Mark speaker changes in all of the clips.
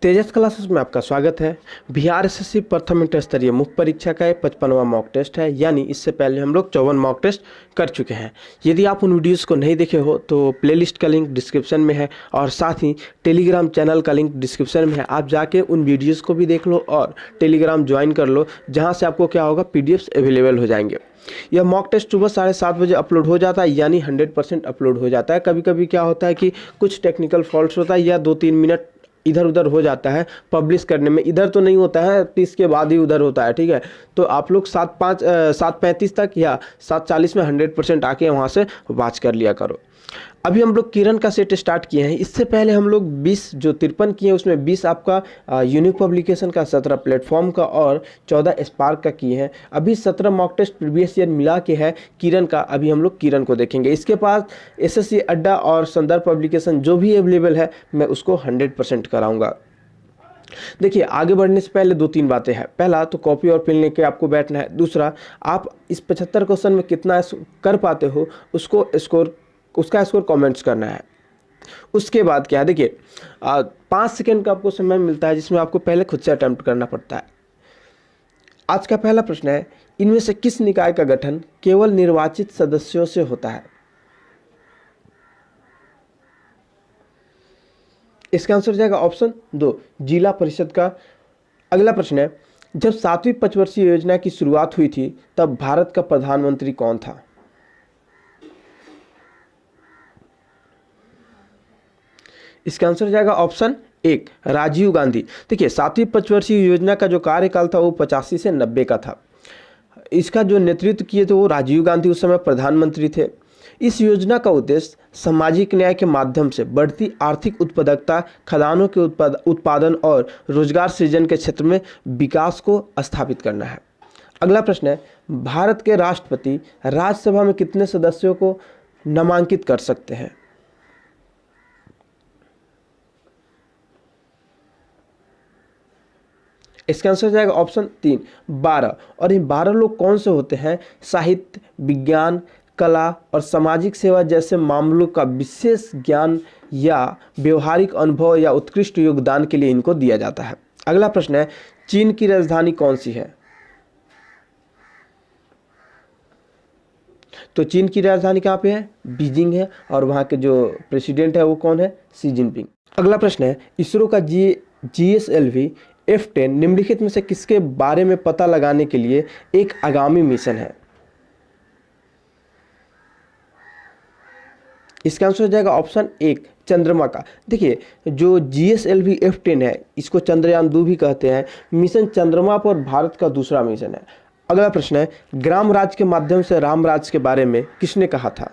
Speaker 1: तेजस classes में आपका स्वागत है। बिहार एसएससी प्रथम इंटर स्तरीय मुख्य परीक्षा का 55वां मॉक टेस्ट है, यानी इससे पहले हम लोग 54 मॉक टेस्ट कर चुके हैं। यदि आप उन वीडियोस को नहीं देखे हो तो प्लेलिस्ट का लिंक डिस्क्रिप्शन में है और साथ ही टेलीग्राम चैनल का लिंक डिस्क्रिप्शन में है। आप जाके उन वीडियोज़ को भी देख लो और टेलीग्राम ज्वाइन कर लो, जहाँ से आपको क्या होगा, पीडीएफ्स अवेलेबल हो जाएंगे। यह मॉक टेस्ट सुबह 7:30 बजे अपलोड हो जाता है, यानी 100% अपलोड हो जाता है। कभी कभी क्या होता है कि कुछ टेक्निकल फॉल्ट्स होता है या 2-3 मिनट इधर उधर हो जाता है पब्लिश करने में। इधर तो नहीं होता है, 30 के बाद ही उधर होता है, ठीक है। तो आप लोग 7:35 तक या 7:40 में 100% आके वहाँ से वॉच कर लिया करो। अभी हम लोग किरण का सेट स्टार्ट किए हैं। इससे पहले हम लोग 20 जो 53 किए, उसमें 20 आपका यूनिक पब्लिकेशन का, 17 प्लेटफॉर्म का और 14 स्पार्क का किए हैं। अभी 17 मॉक टेस्ट प्रीवियस ईयर मिला के है किरण का। अभी हम लोग किरण को देखेंगे। इसके पास एसएससी अड्डा और संदर्भ पब्लिकेशन जो भी अवेलेबल है, मैं उसको 100% कराऊंगा। देखिए, आगे बढ़ने से पहले 2-3 बातें हैं। पहला तो कॉपी और पेन लेके आपको बैठना है। दूसरा, आप इस 75 क्वेश्चन में कितना कर पाते हो उसका स्कोर कमेंट्स करना है। उसके बाद क्या है, देखिए 5 सेकेंड का आपको समय मिलता है, जिसमें आपको पहले खुद से अटेम्प्ट करना पड़ता है। आज का पहला प्रश्न है, इनमें से किस निकाय का गठन केवल निर्वाचित सदस्यों से होता है? इसका आंसर जाएगा ऑप्शन 2, जिला परिषद का। अगला प्रश्न है, जब 7वीं पंचवर्षीय योजना की शुरुआत हुई थी तब भारत का प्रधानमंत्री कौन था? इसका आंसर जाएगा ऑप्शन 1, राजीव गांधी। देखिए, 7वीं पंचवर्षीय योजना का जो कार्यकाल था वो 85 से 90 का था। इसका जो नेतृत्व किए थे वो राजीव गांधी उस समय प्रधानमंत्री थे। इस योजना का उद्देश्य सामाजिक न्याय के माध्यम से बढ़ती आर्थिक उत्पादकता, खदानों के उत्पादन और रोजगार सृजन के क्षेत्र में विकास को स्थापित करना है। अगला प्रश्न है, भारत के राष्ट्रपति राज्यसभा में कितने सदस्यों को नामांकित कर सकते हैं? इसका आंसर जाएगा ऑप्शन 3, 12। और ये 12 लोग कौन से होते हैं? साहित्य, विज्ञान, कला और सामाजिक सेवा जैसे मामलों का विशेष ज्ञान या व्यवहारिक अनुभव या उत्कृष्ट योगदान के लिए इनको दिया जाता है। अगला प्रश्न है, चीन की राजधानी कौन सी है? तो चीन की राजधानी कहाँ पे है? बीजिंग है। और वहाँ के जो प्रेसिडेंट है वो कौन है? Xi Jinping. अगला प्रश्न है, इसरो का GSLV F10 निम्नलिखित में से किसके बारे में पता लगाने के लिए एक आगामी मिशन है? इसका आंसर हो जाएगा ऑप्शन 1, चंद्रमा का। देखिए, जो GSLV F10 है, इसको चंद्रयान 2 भी कहते हैं। मिशन चंद्रमा पर भारत का दूसरा मिशन है। अगला प्रश्न है, ग्राम राज के माध्यम से राम राज के बारे में किसने कहा था?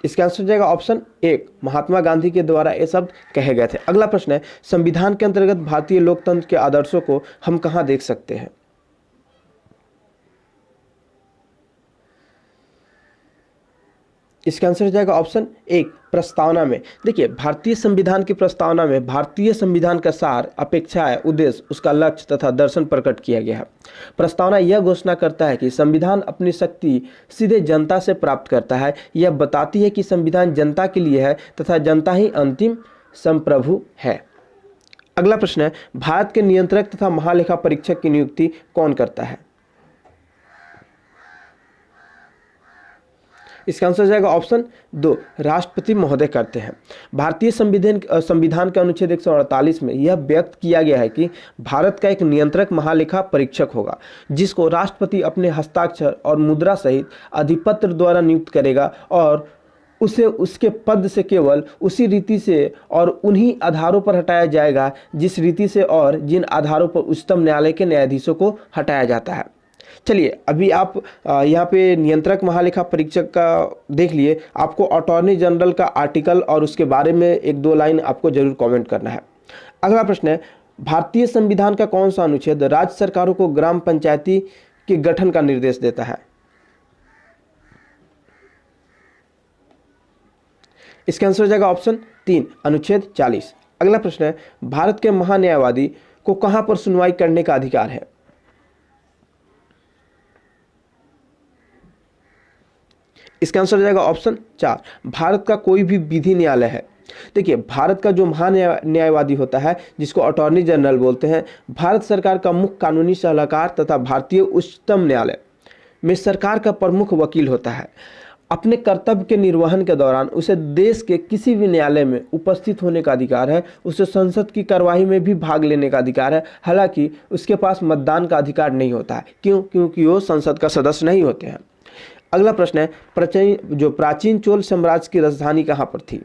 Speaker 1: इसका आंसर हो जाएगा ऑप्शन 1, महात्मा गांधी के द्वारा ये शब्द कहे गए थे। अगला प्रश्न है, संविधान के अंतर्गत भारतीय लोकतंत्र के आदर्शों को हम कहाँ देख सकते हैं? इसका आंसर हो जाएगा ऑप्शन 1, प्रस्तावना में। देखिए, भारतीय संविधान की प्रस्तावना में भारतीय संविधान का सार, अपेक्षाएं, उद्देश्य, उसका लक्ष्य तथा दर्शन प्रकट किया गया है। प्रस्तावना यह घोषणा करता है कि संविधान अपनी शक्ति सीधे जनता से प्राप्त करता है। यह बताती है कि संविधान जनता के लिए है तथा जनता ही अंतिम संप्रभु है। अगला प्रश्न है, भारत के नियंत्रक तथा महालेखा परीक्षक की नियुक्ति कौन करता है? इसका आंसर जाएगा ऑप्शन 2, राष्ट्रपति महोदय करते हैं। भारतीय संविधान के अनुच्छेद 148 में यह व्यक्त किया गया है कि भारत का एक नियंत्रक महालेखा परीक्षक होगा, जिसको राष्ट्रपति अपने हस्ताक्षर और मुद्रा सहित अधिपत्र द्वारा नियुक्त करेगा और उसे उसके पद से केवल उसी रीति से और उन्हीं आधारों पर हटाया जाएगा जिस रीति से और जिन आधारों पर उच्चतम न्यायालय के न्यायाधीशों को हटाया जाता है। चलिए, अभी आप यहाँ पे नियंत्रक महालेखा परीक्षक का देख लिए। आपको अटॉर्नी जनरल का आर्टिकल और उसके बारे में 1-2 लाइन आपको जरूर कमेंट करना है। अगला प्रश्न है, भारतीय संविधान का कौन सा अनुच्छेद राज्य सरकारों को ग्राम पंचायती के गठन का निर्देश देता है? इसका आंसर हो जाएगा ऑप्शन 3, अनुच्छेद 40। अगला प्रश्न है, भारत के महान्यायवादी को कहां पर सुनवाई करने का अधिकार है? इसका आंसर हो जाएगा ऑप्शन 4, भारत का कोई भी विधि न्यायालय है। देखिए, भारत का जो न्यायवादी होता है जिसको अटॉर्नी जनरल बोलते हैं, भारत सरकार का मुख्य कानूनी सलाहकार तथा भारतीय उच्चतम न्यायालय में सरकार का प्रमुख वकील होता है। अपने कर्तव्य के निर्वहन के दौरान उसे देश के किसी भी न्यायालय में उपस्थित होने का अधिकार है, उसे संसद की कार्यवाही में भी भाग लेने का अधिकार है। हालांकि उसके पास मतदान का अधिकार नहीं होता है। क्यों? क्योंकि वो संसद का सदस्य नहीं होते हैं। अगला प्रश्न है, प्राचीन चोल साम्राज्य की राजधानी कहाँ पर थी?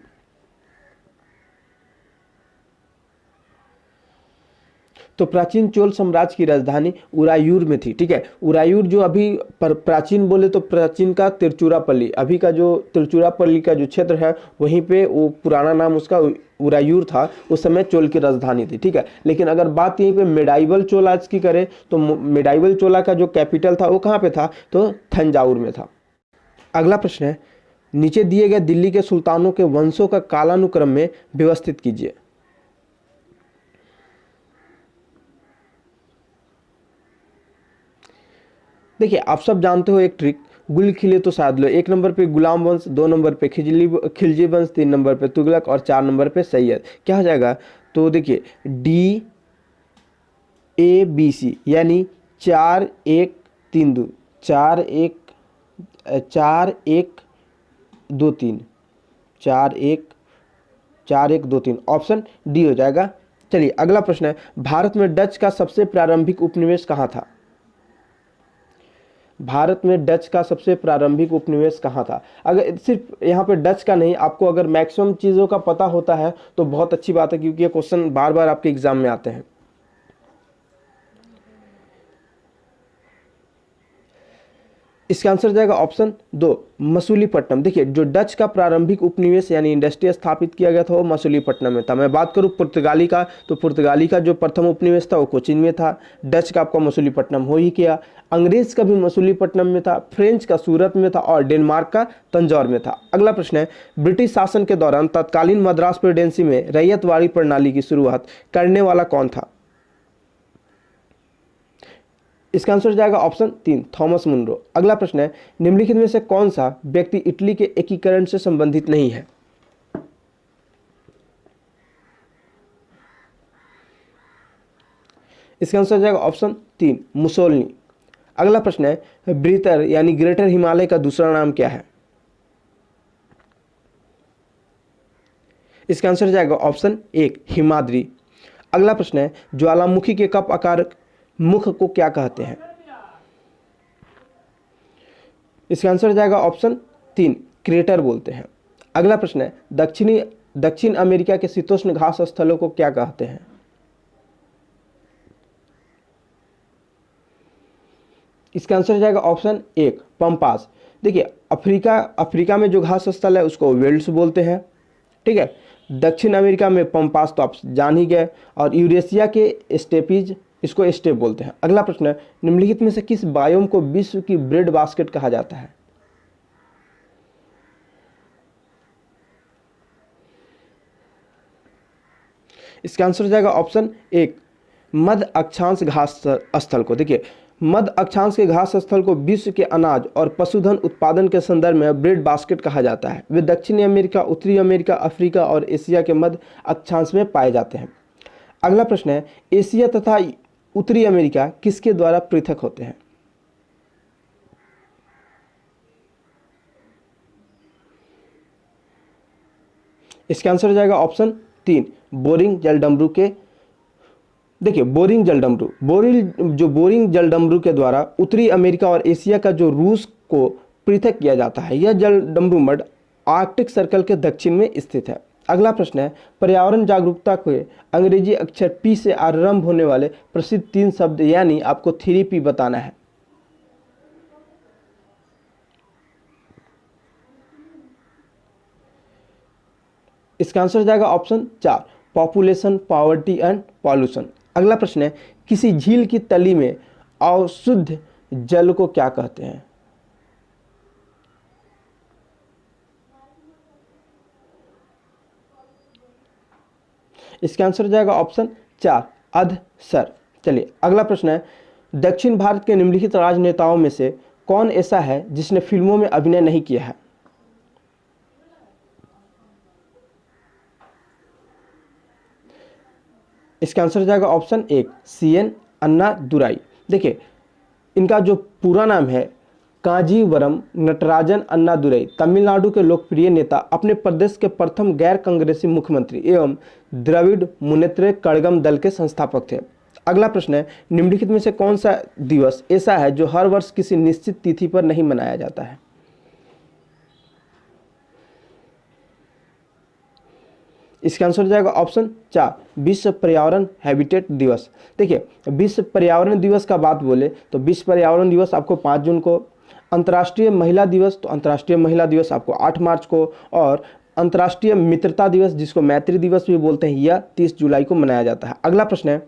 Speaker 1: तो प्राचीन चोल साम्राज्य की राजधानी उरायूर में थी। ठीक है, उरायूर जो अभी प्राचीन बोले तो प्राचीन का तिरुचिरापल्ली, अभी का जो तिरुचिरापल्ली का जो क्षेत्र है वहीं पे वो पुराना नाम उसका उरायूर था, उस समय चोल की राजधानी थी। ठीक है, लेकिन अगर बात यहीं पे मेडाइवल चोलाज की करें तो मेडाइवल चोला का जो कैपिटल था वो कहाँ पे था? तो थंजावुर में था। अगला प्रश्न है, नीचे दिए गए दिल्ली के सुल्तानों के वंशों का कालानुक्रम में व्यवस्थित कीजिए। देखिए, आप सब जानते हो एक ट्रिक, गुल खिले तो शायद लो। 1 नंबर पे गुलाम वंश, 2 नंबर पे खिलजी वंश, 3 नंबर पे तुगलक और 4 नंबर पे सैयद। क्या हो जाएगा? तो देखिए DABC यानी 4 1 3 2 4 1 4 1 2 3 4 1 4 1 2 3 ऑप्शन डी हो जाएगा। चलिए अगला प्रश्न है, भारत में डच का सबसे प्रारंभिक उपनिवेश कहाँ था? भारत में डच का सबसे प्रारंभिक उपनिवेश कहाँ था? अगर सिर्फ यहाँ पे डच का नहीं, आपको अगर मैक्सिमम चीज़ों का पता होता है तो बहुत अच्छी बात है, क्योंकि ये क्वेश्चन बार बार आपके एग्जाम में आते हैं। इसका आंसर जाएगा ऑप्शन 2, मसूलीपट्टनम। देखिए, जो डच का प्रारंभिक उपनिवेश यानी इंडस्ट्री स्थापित किया गया था वो मसूलीपट्टनम में था। मैं बात करूँ पुर्तगाली का, तो पुर्तगाली का जो प्रथम उपनिवेश था वो कोचीन में था। डच का आपका मसूलीपट्टनम हो ही किया। अंग्रेज का भी मसूलीपट्टनम में था, फ्रेंच का सूरत में था और डेनमार्क का तंजौर में था। अगला प्रश्न है, ब्रिटिश शासन के दौरान तत्कालीन मद्रास प्रेसिडेंसी में रैयतवाड़ी प्रणाली की शुरुआत करने वाला कौन था? इसका आंसर जाएगा ऑप्शन 3, थॉमस मुनरो। अगला प्रश्न है, निम्नलिखित में से कौन सा व्यक्ति इटली के एकीकरण से संबंधित नहीं है? इसका आंसर जाएगा ऑप्शन 3, मुसोलिनी। अगला प्रश्न है, ब्रीतर यानी ग्रेटर हिमालय का दूसरा नाम क्या है? इसका आंसर जाएगा ऑप्शन 1, हिमाद्री। अगला प्रश्न है, ज्वालामुखी के कप आकार मुख को क्या कहते हैं? इसका आंसर जाएगा ऑप्शन 3, क्रेटर बोलते हैं। अगला प्रश्न है, दक्षिण अमेरिका के शीतोष्ण घास स्थलों को क्या कहते हैं? इसका आंसर जाएगा ऑप्शन 1, पंपास। देखिए, अफ्रीका में जो घास स्थल है उसको वेल्ड्स बोलते हैं। ठीक है, दक्षिण अमेरिका में पंपास तो आप जान ही गए, और यूरेशिया के स्टेपीज, इसको स्टेप बोलते हैं। अगला प्रश्न है, निम्नलिखित में से किस बायोम को विश्व की ब्रेड बास्केट कहा जाता है? इसका आंसर हो जाएगा ऑप्शन 1, मध्य अक्षांश घास स्थल को। देखिए, मध्य अक्षांश के घास स्थल को विश्व के अनाज और पशुधन उत्पादन के संदर्भ में ब्रेड बास्केट कहा जाता है। वे दक्षिणी अमेरिका, उत्तरी अमेरिका, अफ्रीका और एशिया के मध्य अक्षांश में पाए जाते हैं। अगला प्रश्न है, एशिया तथा उत्तरी अमेरिका किसके द्वारा पृथक होते हैं? इसका आंसर हो जाएगा ऑप्शन 3, बोरिंग जलडमरू के। देखिए, बोरिंग जलडमरू के द्वारा उत्तरी अमेरिका और एशिया का जो रूस को पृथक किया जाता है। यह जलडमरू मड आर्कटिक सर्कल के दक्षिण में स्थित है। अगला प्रश्न है, पर्यावरण जागरूकता के अंग्रेजी अक्षर P से आरंभ होने वाले प्रसिद्ध 3 शब्द, यानी आपको 3P बताना है। इसका आंसर जाएगा option 4, population, poverty and pollution. अगला प्रश्न है, किसी झील की तली में अशुद्ध जल को क्या कहते हैं? इसका आंसर हो जाएगा ऑप्शन 4, अधसर। चलिए अगला प्रश्न है, दक्षिण भारत के निम्नलिखित राजनेताओं में से कौन ऐसा है जिसने फिल्मों में अभिनय नहीं किया है? इसका आंसर हो जाएगा ऑप्शन एक CN अन्नादुराई। देखिए इनका जो पूरा नाम है कांजीवरम नटराजन अन्नादुरई, तमिलनाडु के लोकप्रिय नेता, अपने प्रदेश के प्रथम गैर कांग्रेसी मुख्यमंत्री एवं द्रविड़ मुनेत्र कड़गम दल के संस्थापक थे। अगला प्रश्न है, निम्नलिखित में से कौन सा दिवस ऐसा है जो हर वर्ष किसी निश्चित तिथि पर नहीं मनाया जाता है? इसका आंसर हो जाएगा ऑप्शन 4 विश्व पर्यावरण हैबिटेट दिवस। देखिए विश्व पर्यावरण दिवस का बात बोले तो विश्व पर्यावरण दिवस आपको 5 जून को, अंतर्राष्ट्रीय महिला दिवस तो अंतर्राष्ट्रीय महिला दिवस आपको 8 मार्च को, और अंतर्राष्ट्रीय मित्रता दिवस जिसको मैत्री दिवस भी बोलते हैं यह 30 जुलाई को मनाया जाता है। अगला प्रश्न है,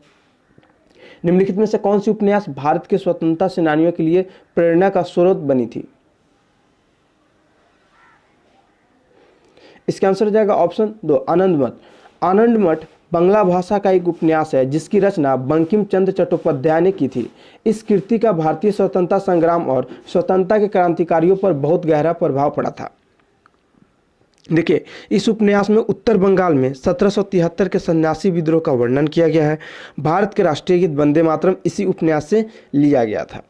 Speaker 1: निम्नलिखित में से कौन सी उपन्यास भारत के स्वतंत्रता सेनानियों के लिए प्रेरणा का स्रोत बनी थी? इसका आंसर हो जाएगा ऑप्शन 2 आनंद मठ। आनंद मठ बांग्ला भाषा का एक उपन्यास है जिसकी रचना बंकिम चंद्र चट्टोपाध्याय ने की थी। इस कृति का भारतीय स्वतंत्रता संग्राम और स्वतंत्रता के क्रांतिकारियों पर बहुत गहरा प्रभाव पड़ा था। देखिए इस उपन्यास में उत्तर बंगाल में 1773 के सन्यासी विद्रोह का वर्णन किया गया है। भारत के राष्ट्रीय गीत वंदे मातरम इसी उपन्यास से लिया गया था।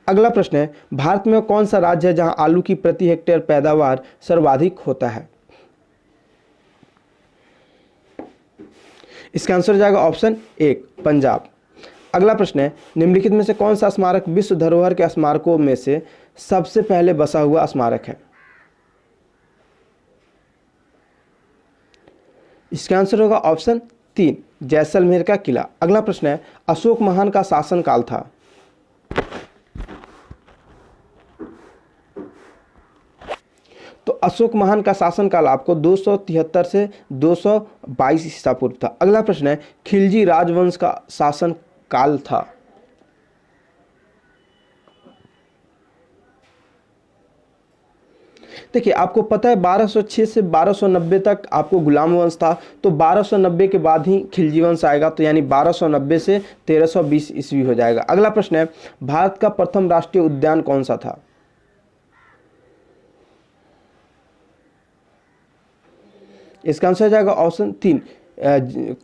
Speaker 1: अगला प्रश्न है, भारत में कौन सा राज्य है जहां आलू की प्रति हेक्टेयर पैदावार सर्वाधिक होता है? इसका आंसर हो जाएगा ऑप्शन 1 पंजाब। अगला प्रश्न है, निम्नलिखित में से कौन सा स्मारक विश्व धरोहर के स्मारकों में से सबसे पहले बसा हुआ स्मारक है? इसका आंसर होगा ऑप्शन 3 जैसलमेर का किला। अगला प्रश्न है, अशोक महान का शासनकाल था? तो अशोक महान का शासनकाल आपको 273 से 222 ईसा पूर्व था। अगला प्रश्न है, खिलजी राजवंश का शासनकाल था? देखिए आपको पता है 1206 से 1290 तक आपको गुलाम वंश था, तो 1290 के बाद ही खिलजी वंश आएगा, तो यानी 1290 से 1320 ईस्वी हो जाएगा। अगला प्रश्न है, भारत का प्रथम राष्ट्रीय उद्यान कौन सा था? इसका आंसर हो जाएगा ऑप्शन 3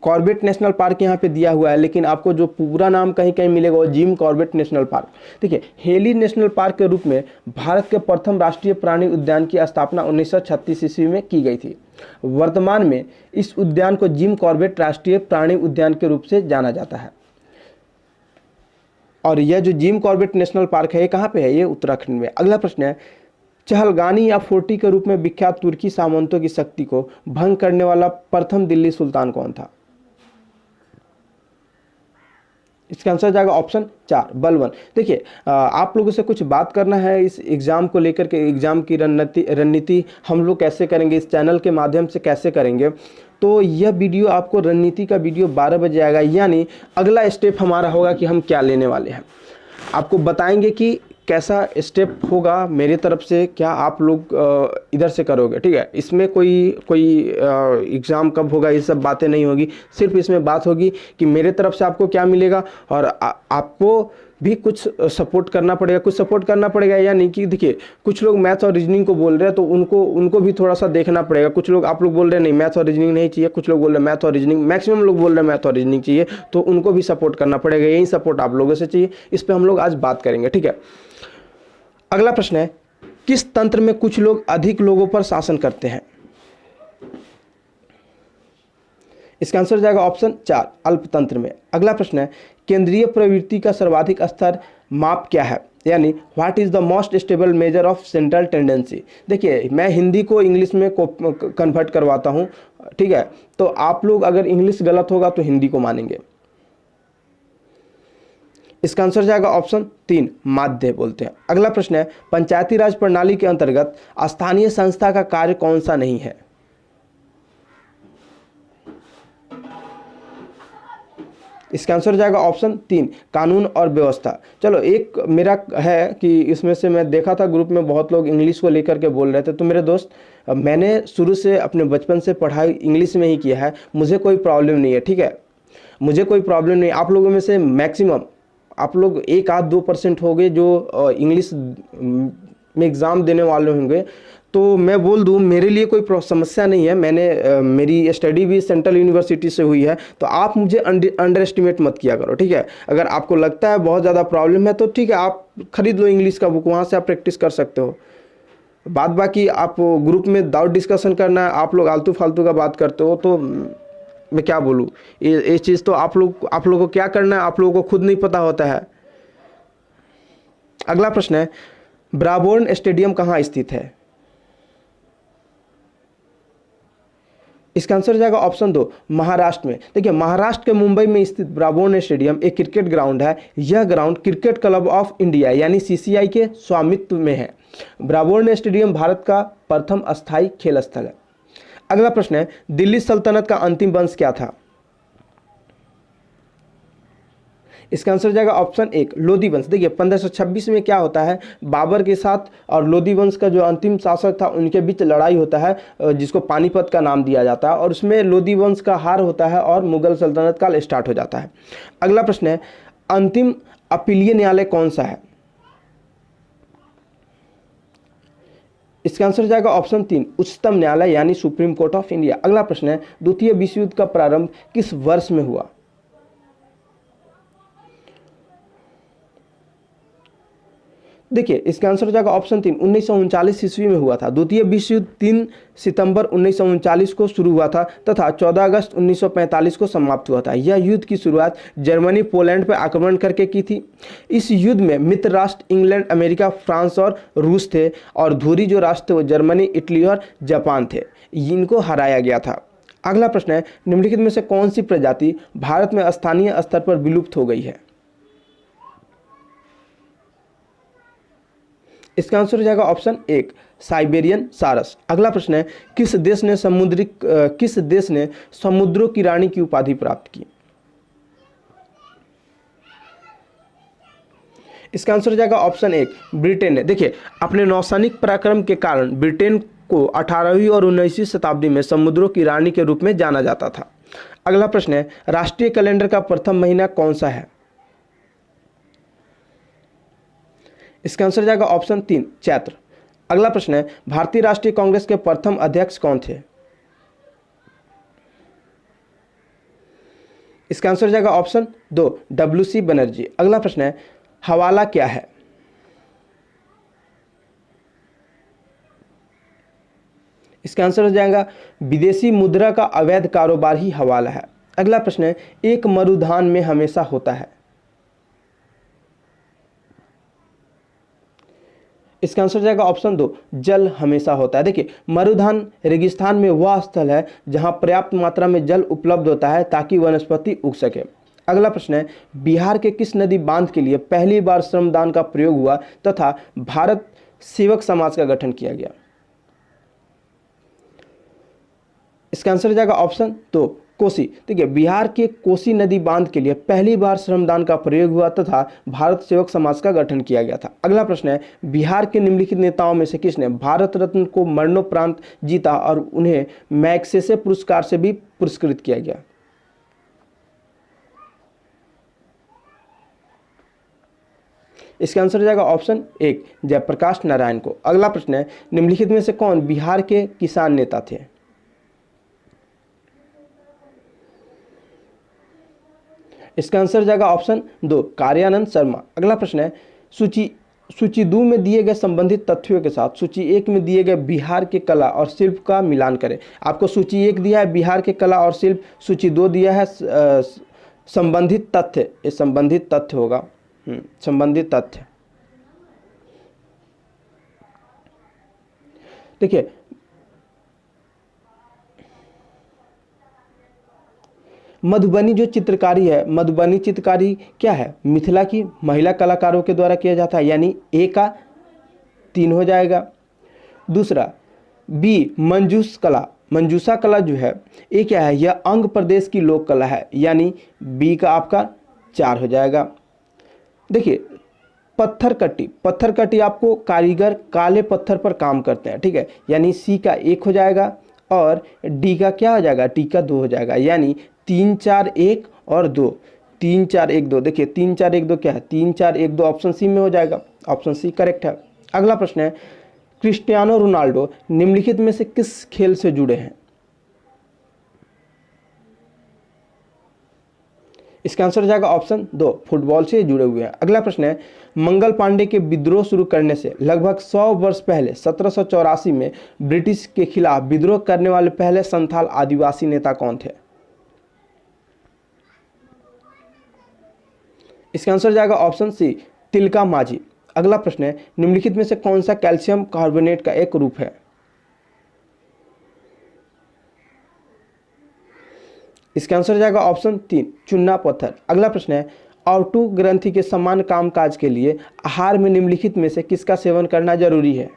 Speaker 1: कॉर्बेट नेशनल पार्क यहाँ पे दिया हुआ है, लेकिन आपको जो पूरा नाम कहीं कहीं मिलेगा वो जिम कॉर्बेट नेशनल पार्क। देखिए हेली नेशनल पार्क के रूप में भारत के प्रथम राष्ट्रीय प्राणी उद्यान की स्थापना 1936 ईस्वी में की गई थी। वर्तमान में इस उद्यान को जिम कॉर्बेट राष्ट्रीय प्राणी उद्यान के रूप से जाना जाता है। और यह जो जिम कॉर्बेट नेशनल पार्क है ये कहाँ पे है? ये उत्तराखंड में। अगला प्रश्न है, चहलगानी या फोर्टी के रूप में विख्यात तुर्की सामंतों की शक्ति को भंग करने वाला प्रथम दिल्ली सुल्तान कौन था? इसका आंसर जाएगा ऑप्शन 4 बलबन। देखिए आप लोगों से कुछ बात करना है इस एग्जाम को लेकर के, एग्जाम की रणनीति हम लोग कैसे करेंगे, इस चैनल के माध्यम से कैसे करेंगे। तो यह वीडियो आपको रणनीति का वीडियो 12 बजे आएगा, यानी अगला स्टेप हमारा होगा कि हम क्या लेने वाले हैं। आपको बताएंगे कि कैसा स्टेप होगा मेरी तरफ से, क्या आप लोग इधर से करोगे, ठीक है। इसमें कोई एग्ज़ाम कब होगा ये सब बातें नहीं होगी, सिर्फ इसमें बात होगी कि मेरे तरफ से आपको क्या मिलेगा और आपको भी कुछ सपोर्ट करना पड़ेगा, कुछ सपोर्ट करना पड़ेगा। या नहीं कि देखिए कुछ लोग मैथ्स और रीजनिंग को बोल रहे हैं तो उनको भी थोड़ा सा देखना पड़ेगा। कुछ लोग आप लोग बोल रहे हैं नहीं मैथ्स और रीजनिंग नहीं चाहिए, कुछ लोग बोल रहे हैं मैथ और रीजनिंग, मैक्सिमम लोग बोल रहे हैं मैथ और रीजनिंग चाहिए, तो उनको भी सपोर्ट करना पड़ेगा। यही सपोर्ट आप लोगों से चाहिए, इस पर हम लोग आज बात करेंगे, ठीक है। अगला प्रश्न है, किस तंत्र में कुछ लोग अधिक लोगों पर शासन करते हैं? इसका आंसर जाएगा ऑप्शन 4 अल्पतंत्र में। अगला प्रश्न है, केंद्रीय प्रवृत्ति का सर्वाधिक स्तर माप क्या है, यानी what is the most stable measure of central tendency. देखिए मैं हिंदी को इंग्लिश में कन्वर्ट करवाता हूँ, ठीक है, तो आप लोग अगर इंग्लिश गलत होगा तो हिंदी को मानेंगे। इसका आंसर जाएगा ऑप्शन 3 माध्य बोलते हैं। अगला प्रश्न है, पंचायती राज प्रणाली के अंतर्गत स्थानीय संस्था का कार्य कौन सा नहीं है? इसका आंसर जाएगा ऑप्शन 3 कानून और व्यवस्था। चलो एक मेरा है कि इसमें से मैं देखा था ग्रुप में बहुत लोग इंग्लिश को लेकर के बोल रहे थे, तो मेरे दोस्त मैंने शुरू से अपने बचपन से पढ़ाई इंग्लिश में ही किया है, मुझे कोई प्रॉब्लम नहीं है, ठीक है, मुझे कोई प्रॉब्लम नहीं। आप लोगों में से मैक्सिमम आप लोग 1-2% होंगे जो इंग्लिश में एग्ज़ाम देने वाले होंगे, तो मैं बोल दूं, मेरे लिए कोई समस्या नहीं है। मेरी स्टडी भी सेंट्रल यूनिवर्सिटी से हुई है, तो आप मुझे अंडर एस्टिमेट मत किया करो, ठीक है। अगर आपको लगता है बहुत ज़्यादा प्रॉब्लम है तो ठीक है, आप खरीद लो इंग्लिश का बुक, वहाँ से आप प्रैक्टिस कर सकते हो। बात बाकी आप ग्रुप में डाउट डिस्कशन करना है, आप लोग आलतू फालतू का बात करते हो, तो मैं क्या बोलूँ। ये चीज़ तो आप लोगों को क्या करना है, आप लोगों को खुद नहीं पता होता है। अगला प्रश्न है, ब्राबोर्न स्टेडियम कहाँ स्थित है? इसका आंसर हो जाएगा ऑप्शन 2, महाराष्ट्र में। देखिए, महाराष्ट्र के मुंबई में स्थित ब्राबोर्न स्टेडियम एक क्रिकेट ग्राउंड है। यह ground cricket club of India यानी सीसीआई के स्वामित्व में है। ब्राबोर्न स्टेडियम भारत का प्रथम अस्थायी खेल स्थल है। अगला प्रश्न है, दिल्ली सल्तनत का अंतिम वंश क्या था? इसका आंसर हो जाएगा ऑप्शन 1, लोधी वंश। देखिए, 1526 में क्या होता है, बाबर के साथ और लोधी वंश का जो अंतिम शासक था उनके बीच लड़ाई होता है, जिसको पानीपत का नाम दिया जाता है, और उसमें लोधी वंश का हार होता है और मुगल सल्तनत काल स्टार्ट हो जाता है। अगला प्रश्न है, अंतिम अपीलीय न्यायालय कौन सा है? इसका आंसर हो जाएगा ऑप्शन 3, उच्चतम न्यायालय यानी सुप्रीम कोर्ट ऑफ इंडिया। अगला प्रश्न है, द्वितीय विश्व युद्ध का प्रारंभ किस वर्ष में हुआ? देखिए, इसका आंसर हो जाएगा ऑप्शन 3, 1939 ईस्वी में हुआ था। द्वितीय विश्व युद्ध 3 सितंबर 1939 को शुरू हुआ था तथा 14 अगस्त 1945 को समाप्त हुआ था। यह युद्ध की शुरुआत जर्मनी पोलैंड पर आक्रमण करके की थी। इस युद्ध में मित्र राष्ट्र इंग्लैंड, अमेरिका, फ्रांस और रूस थे, और धुरी जो राष्ट्र थे वो जर्मनी, इटली और जापान थे। इनको हराया गया था। अगला प्रश्न है, निम्नलिखित में से कौन सी प्रजाति भारत में स्थानीय स्तर पर विलुप्त हो गई है? इसका आंसर हो जाएगा ऑप्शन 1, साइबेरियन सारस। अगला प्रश्न है, किस देश ने समुद्रों की रानी की उपाधि प्राप्त की? इसका आंसर हो जाएगा ऑप्शन 1, ब्रिटेन ने। देखिए, अपने नौसैनिक पराक्रम के कारण ब्रिटेन को 18वीं और 19वीं शताब्दी में समुद्रों की रानी के रूप में जाना जाता था। अगला प्रश्न है, राष्ट्रीय कैलेंडर का प्रथम महीना कौन सा है? इसका आंसर हो जाएगा ऑप्शन 3, चैत्र। अगला प्रश्न है, भारतीय राष्ट्रीय कांग्रेस के प्रथम अध्यक्ष कौन थे? इसका आंसर हो जाएगा ऑप्शन 2, WC बनर्जी। अगला प्रश्न है, हवाला क्या है? इसका आंसर हो जाएगा विदेशी मुद्रा का अवैध कारोबार ही हवाला है। अगला प्रश्न है, एक मरुधान में हमेशा होता है? इसका आंसर हो जाएगा ऑप्शन 2, जल हमेशा होता है। देखिए, मरुधान रेगिस्तान में वह स्थल है जहां पर्याप्त मात्रा में जल उपलब्ध होता है ताकि वनस्पति उग सके। अगला प्रश्न है, बिहार के किस नदी बांध के लिए पहली बार श्रमदान का प्रयोग हुआ तथा भारत सेवक समाज का गठन किया गया? इसका आंसर हो जाएगा ऑप्शन 2, कोसी। देखिए, बिहार के कोसी नदी बांध के लिए पहली बार श्रमदान का प्रयोग हुआ तथा भारत सेवक समाज का गठन किया गया था। अगला प्रश्न है, बिहार के निम्नलिखित नेताओं में से किसने भारत रत्न को मरणोपरांत जीता और उन्हें मैग्सेसे पुरस्कार से भी पुरस्कृत किया गया? इसका आंसर हो जाएगा ऑप्शन 1, जयप्रकाश नारायण को। अगला प्रश्न है, निम्नलिखित में से कौन बिहार के किसान नेता थे? इसका आंसर हो जाएगा ऑप्शन 2, कार्यानंद शर्मा। अगला प्रश्न है, सूची 2 में दिए गए संबंधित तथ्यों के साथ सूची 1 में दिए गए बिहार के कला और शिल्प का मिलान करें। आपको सूची 1 दिया है बिहार के कला और शिल्प, सूची 2 दिया है संबंधित तथ्य। ये संबंधित तथ्य होगा, संबंधित तथ्य। देखिए, मधुबनी जो चित्रकारी है, मधुबनी चित्रकारी क्या है? मिथिला की महिला कलाकारों के द्वारा किया जाता है, यानी ए का 3 हो जाएगा। दूसरा, बी मंजूस कला, मंजूसा कला जो है ये क्या है? यह अंग प्रदेश की लोक कला है, यानी बी का आपका 4 हो जाएगा। देखिए, पत्थर कट्टी आपको कारीगर काले पत्थर पर काम करते हैं, ठीक है, यानी सी का 1 हो जाएगा। और डी का क्या हो जाएगा? डी का 2 हो जाएगा, यानी 3 4 1 और 2, 3 4 1 2। देखिए, 3 4 1 2 क्या है? 3 4 1 2 ऑप्शन सी में हो जाएगा। ऑप्शन सी करेक्ट है। अगला प्रश्न है, क्रिस्टियानो रोनाल्डो निम्नलिखित में से किस खेल से जुड़े हैं? इसका आंसर हो जाएगा ऑप्शन 2, फुटबॉल से जुड़े हुए हैं। अगला प्रश्न है, मंगल पांडे के विद्रोह शुरू करने से लगभग 100 वर्ष पहले 1784 में ब्रिटिश के खिलाफ विद्रोह करने वाले पहले संथाल आदिवासी नेता कौन थे? इसका आंसर हो जाएगा ऑप्शन सी, तिलका मांझी। अगला प्रश्न है, निम्नलिखित में से कौन सा कैल्शियम कार्बोनेट का एक रूप है? इसका आंसर हो जाएगा ऑप्शन 3, चुन्ना पत्थर। अगला प्रश्न है, ऑटो ग्रंथि के समान कामकाज के लिए आहार में निम्नलिखित में से किसका सेवन करना जरूरी है?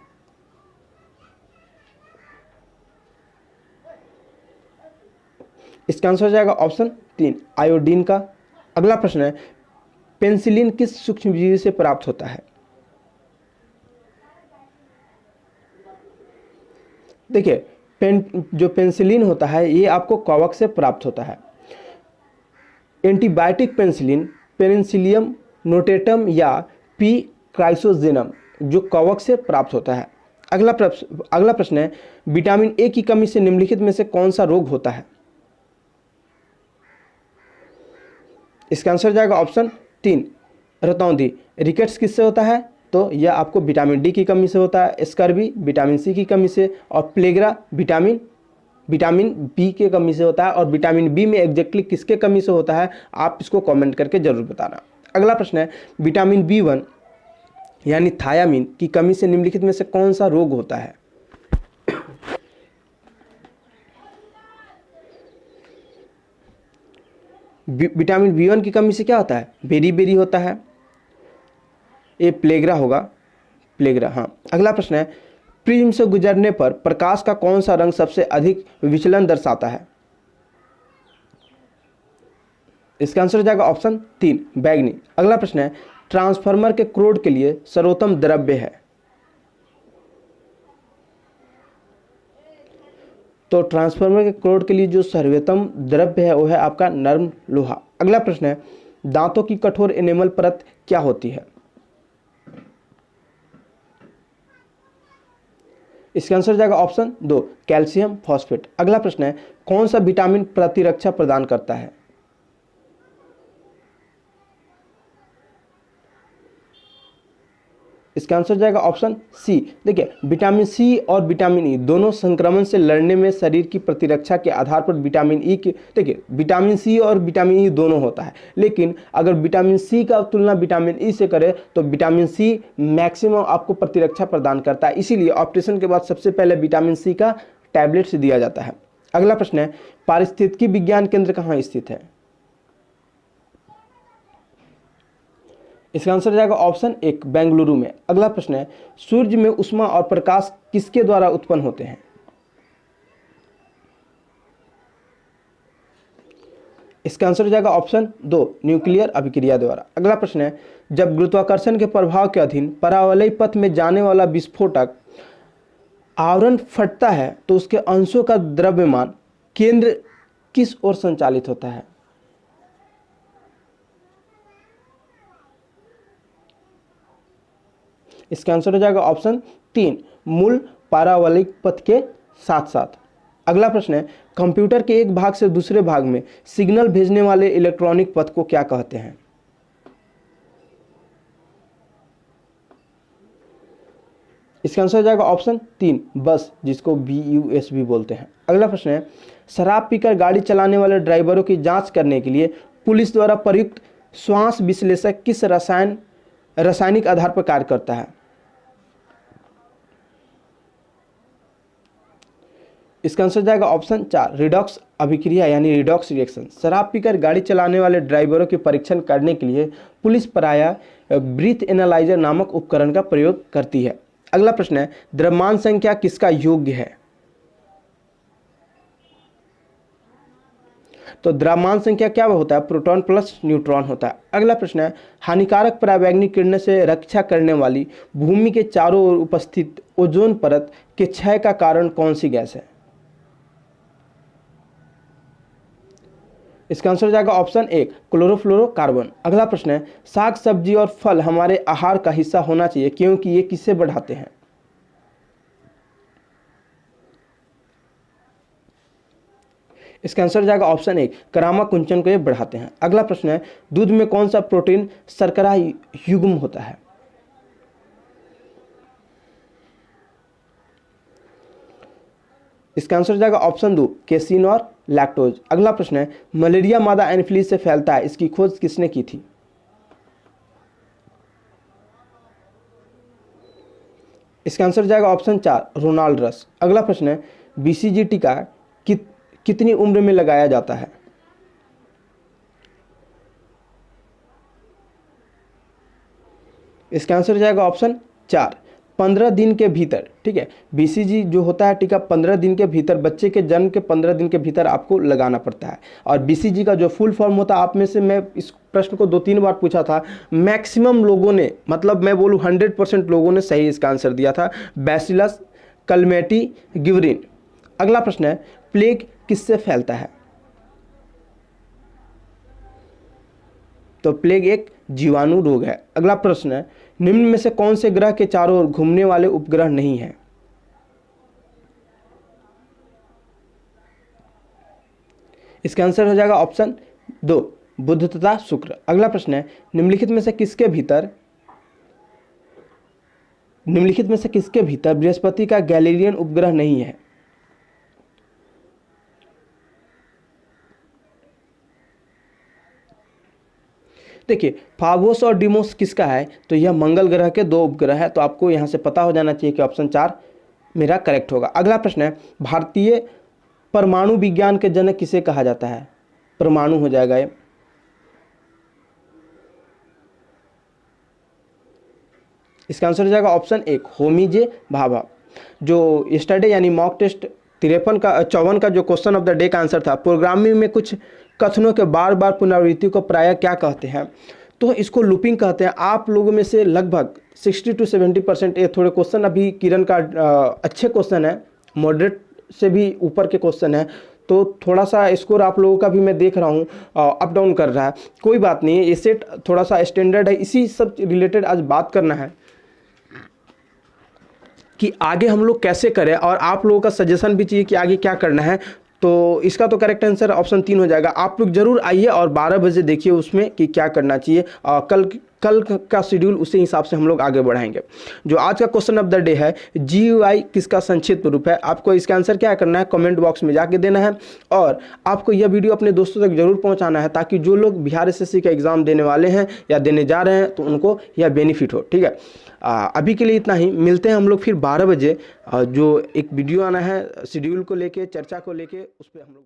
Speaker 1: इसका आंसर हो जाएगा ऑप्शन 3, आयोडीन का। अगला प्रश्न है, पेनिसिलिन किस सूक्ष्मजीवी से प्राप्त होता है? देखिए, जो पेनिसिलिन होता है ये आपको कवक से प्राप्त होता है। एंटीबायोटिक पेनिसिलिन पेनिसिलियम नोटेटम या पी क्राइसोजेनम जो कवक से प्राप्त होता है। अगला प्रश्न है, विटामिन ए की कमी से निम्नलिखित में से कौन सा रोग होता है? इसका आंसर जाएगा ऑप्शन 3, रतौंधी। रिकेट्स किससे होता है? तो यह आपको विटामिन डी की कमी से होता है, स्कर्वी विटामिन सी की कमी से, और प्लेग्रा विटामिन बी के कमी से होता है। और विटामिन बी में एग्जैक्टली किसके कमी से होता है आप इसको कमेंट करके जरूर बताना। अगला प्रश्न है, विटामिन B1 यानी थायामीन की कमी से निम्नलिखित में से कौन सा रोग होता है? विटामिन B1 की कमी से क्या होता है? बेरी होता है, ये प्लेग्रा होगा, प्लेग्रा। हाँ, अगला प्रश्न है, प्रिज्म से गुजरने पर प्रकाश का कौन सा रंग सबसे अधिक विचलन दर्शाता है? इसका आंसर हो जाएगा ऑप्शन 3, बैगनी। अगला प्रश्न है, ट्रांसफार्मर के क्रोड के लिए सर्वोत्तम द्रव्य है? तो ट्रांसफार्मर के क्रोड के लिए जो सर्वोत्तम द्रव्य है वो है आपका नर्म लोहा। अगला प्रश्न है, दांतों की कठोर एनेमल परत क्या होती है? इसका आंसर जाएगा ऑप्शन 2, कैल्शियम फॉस्फेट। अगला प्रश्न है, कौन सा विटामिन प्रतिरक्षा प्रदान करता है? इसका आंसर जाएगा ऑप्शन सी। देखिए, विटामिन सी और विटामिन ई दोनों संक्रमण से लड़ने में शरीर की प्रतिरक्षा के आधार पर विटामिन ई की, देखिए विटामिन सी और विटामिन ई दोनों होता है, लेकिन अगर विटामिन सी का तुलना विटामिन ई से करें तो विटामिन सी मैक्सिमम आपको प्रतिरक्षा प्रदान करता है, इसीलिए ऑपरेशन के बाद सबसे पहले विटामिन सी का टैबलेट्स दिया जाता है। अगला प्रश्न है, पारिस्थितिकी विज्ञान केंद्र कहाँ स्थित है? इसका आंसर जाएगा ऑप्शन 1, बेंगलुरु में। अगला प्रश्न है, सूर्य में ऊष्मा और प्रकाश किसके द्वारा उत्पन्न होते हैं? इसका आंसर हो जाएगा ऑप्शन 2, न्यूक्लियर अभिक्रिया द्वारा। अगला प्रश्न है, जब गुरुत्वाकर्षण के प्रभाव के अधीन परावलयी पथ में जाने वाला विस्फोटक आवरण फटता है तो उसके अंशों का द्रव्यमान केंद्र किस ओर संचालित होता है? इसका आंसर हो जाएगा ऑप्शन 3, मूल पारावलयिक पथ के साथ साथ। अगला प्रश्न है, कंप्यूटर के एक भाग से दूसरे भाग में सिग्नल भेजने वाले इलेक्ट्रॉनिक पथ को क्या कहते हैं? इसका आंसर हो जाएगा ऑप्शन 3, बस, जिसको BUS भी बोलते हैं। अगला प्रश्न है, शराब पीकर गाड़ी चलाने वाले ड्राइवरों की जांच करने के लिए पुलिस द्वारा प्रयुक्त श्वास विश्लेषक किस रासायनिक आधार पर कार्य करता है? इसका आंसर जाएगा ऑप्शन 4, रिडॉक्स अभिक्रिया यानी रिडॉक्स रिएक्शन। शराब पीकर गाड़ी चलाने वाले ड्राइवरों के परीक्षण करने के लिए पुलिस प्रायः ब्रीथ एनालाइजर नामक उपकरण का प्रयोग करती है। अगला प्रश्न है, द्रव्यमान संख्या किसका योग्य है? तो द्रव्यमान संख्या क्या होता है? प्रोटॉन प्लस न्यूट्रॉन होता है। अगला प्रश्न है, हानिकारक परावैंगनिक किरणों से रक्षा करने वाली भूमि के चारों ओर उपस्थित ओजोन परत के क्षय का कारण कौन सी गैस है? इसका आंसर हो जाएगा ऑप्शन 1, क्लोरोफ्लोरोकार्बन। अगला प्रश्न है, साग सब्जी और फल हमारे आहार का हिस्सा होना चाहिए क्योंकि ये किसे बढ़ाते हैं?
Speaker 2: इसका आंसर हो जाएगा ऑप्शन 1, करामा कुंचन को ये बढ़ाते हैं। अगला प्रश्न है, दूध में कौन सा प्रोटीन शर्करा युग्म होता है? इसका आंसर हो जाएगा ऑप्शन 2, केसिन और लैक्टोज। अगला प्रश्न है, मलेरिया मादा एनोफिलीज से फैलता है, इसकी खोज किसने की थी? इसका आंसर हो जाएगा ऑप्शन 4, रोनाल्ड रस। अगला प्रश्न है, बीसीजी टीका कितनी उम्र में लगाया जाता है? इसका आंसर हो जाएगा ऑप्शन 4, 15 दिन के भीतर। ठीक है, बीसीजी जो होता है टीका 15 दिन के भीतर, बच्चे के जन्म के 15 दिन के भीतर आपको लगाना पड़ता है। और बीसीजी का जो फुल फॉर्म होता है, आप में से मैं इस प्रश्न को 2-3 बार पूछा था, मैक्सिमम लोगों ने, मतलब मैं बोलूँ 100% लोगों ने सही इसका आंसर दिया था, बैसिलस कलमेटी गिवरिन। अगला प्रश्न है, प्लेग किससे फैलता है? तो प्लेग एक जीवाणु रोग है। अगला प्रश्न है, निम्न में से कौन से ग्रह के चारों ओर घूमने वाले उपग्रह नहीं है? इसका आंसर हो जाएगा ऑप्शन 2, बुध तथा शुक्र। अगला प्रश्न है, निम्नलिखित में से किसके भीतर बृहस्पति का गैलीलियन उपग्रह नहीं है? देखिए, फाबोस और डिमोस किसका है? तो यह मंगल ग्रह के 2 उपग्रह है। तो आपको यहां से पता हो जाना चाहिए कि ऑप्शन 4 मेरा करेक्ट होगा। अगला प्रश्न है, भारतीय परमाणु विज्ञान के जनक किसे कहा जाता है? परमाणु हो जाएगा ये। इसका आंसर हो जाएगा ऑप्शन 1, होमी जे भाभा। जो यस्टरडे यानी मॉक टेस्ट 54 का जो क्वेश्चन ऑफ द डे का आंसर था, प्रोग्रामिंग में कुछ कथनों के बार बार पुनरावृत्ति को प्रायः क्या कहते हैं? तो इसको लूपिंग कहते हैं। आप लोगों में से लगभग 60 to 70%, ये थोड़े क्वेश्चन अभी किरण का अच्छे क्वेश्चन है, मॉडरेट से भी ऊपर के क्वेश्चन है, तो थोड़ा सा स्कोर आप लोगों का भी मैं देख रहा हूँ अप डाउन कर रहा है। कोई बात नहीं है, ये सेट थोड़ा सा स्टैंडर्ड है, इसी सब रिलेटेड आज बात करना है कि आगे हम लोग कैसे करें, और आप लोगों का सजेशन भी चाहिए कि आगे क्या करना है। तो इसका तो करेक्ट आंसर ऑप्शन 3 हो जाएगा। आप लोग जरूर आइए और 12 बजे देखिए उसमें कि क्या करना चाहिए, और कल का शेड्यूल उसी हिसाब से हम लोग आगे बढ़ाएंगे। जो आज का क्वेश्चन ऑफ द डे है, GUI किसका संक्षिप्त रूप है? आपको इसका आंसर क्या करना है, कमेंट बॉक्स में जाके देना है, और आपको यह वीडियो अपने दोस्तों तक जरूर पहुंचाना है, ताकि जो लोग बिहार SSC का एग्जाम देने वाले हैं या देने जा रहे हैं तो उनको यह बेनिफिट हो। ठीक है, अभी के लिए इतना ही। मिलते हैं हम लोग फिर 12 बजे। जो एक वीडियो आना है शेड्यूल को लेके, चर्चा को लेके, उस पर हम लोग